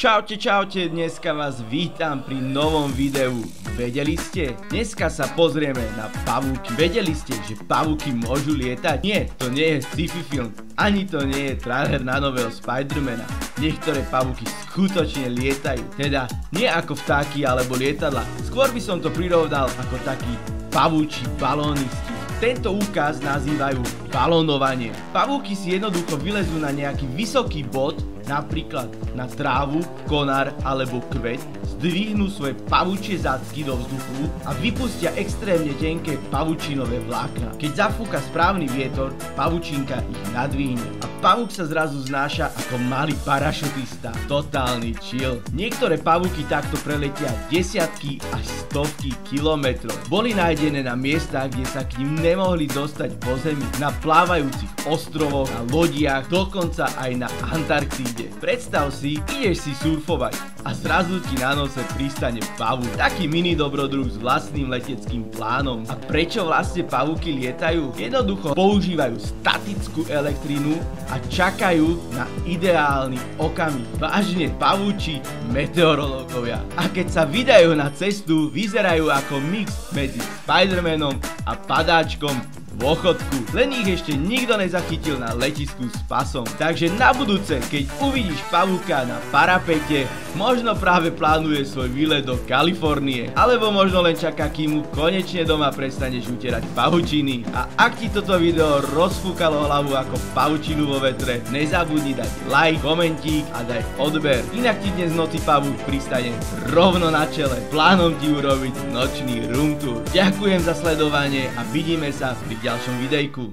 Čaute, dneska vás vítam pri novom videu. Vedeli ste? Dneska sa pozrieme na pavúky. Vedeli ste, že pavúky môžu lietať? Nie, to nie je sci-fi film, ani to nie je trailer na nového Spidermana. Niektoré pavúky skutočne lietajú, teda nie ako vtáky alebo lietadla. Skôr by som to prirovnal ako takí pavúči balónisti. Tento úkaz nazývajú balónovanie. Pavúky si jednoducho vylezú na nejaký vysoký bod, napríklad na trávu, konár alebo kvet, zdvihnú svoje pavúčie zadky do vzduchu a vypustia extrémne tenké pavučinové vlákna. Keď zafúka správny vietor, pavučinka ich nadvihne a pavúk sa zrazu znáša ako malý parašutista. Totálny chill. Niektoré pavúky takto preletia desiatky až stovky kilometrov. Boli nájdené na miestach, kde sa k nim nemohli dostať po zemi, na plávajúcich ostrovoch, na lodiach, dokonca aj na Antarktíde. Predstav si, ideš si surfovať a zrazu ti na nose pristane pavúk. Taký mini dobrodruh s vlastným leteckým plánom. A prečo vlastne pavúky lietajú? Jednoducho používajú statickú elektrínu a čakajú na ideálny okamih. Vážne, pavúči meteorológovia. A keď sa vydajú na cestu, vyzerajú ako mix medzi Spidermanom a padáčkom v ochotku. Len ich ešte nikto nezachytil na letisku s pasom. Takže na budúce, keď uvidíš pavúka na parapete, možno práve plánuje svoj výlet do Kalifornie. Alebo možno len čaká, kým mu konečne doma prestaneš utierať pavučiny. A ak ti toto video rozfúkalo hlavu ako pavučinu vo vetre, nezabudni dať like, komentík a daj odber. Inak ti dnes noci pavúk pristane rovno na čele. Plánom ti urobiť nočný room tour. Ďakujem za sledovanie a vidíme sa pri ďalšom videjku.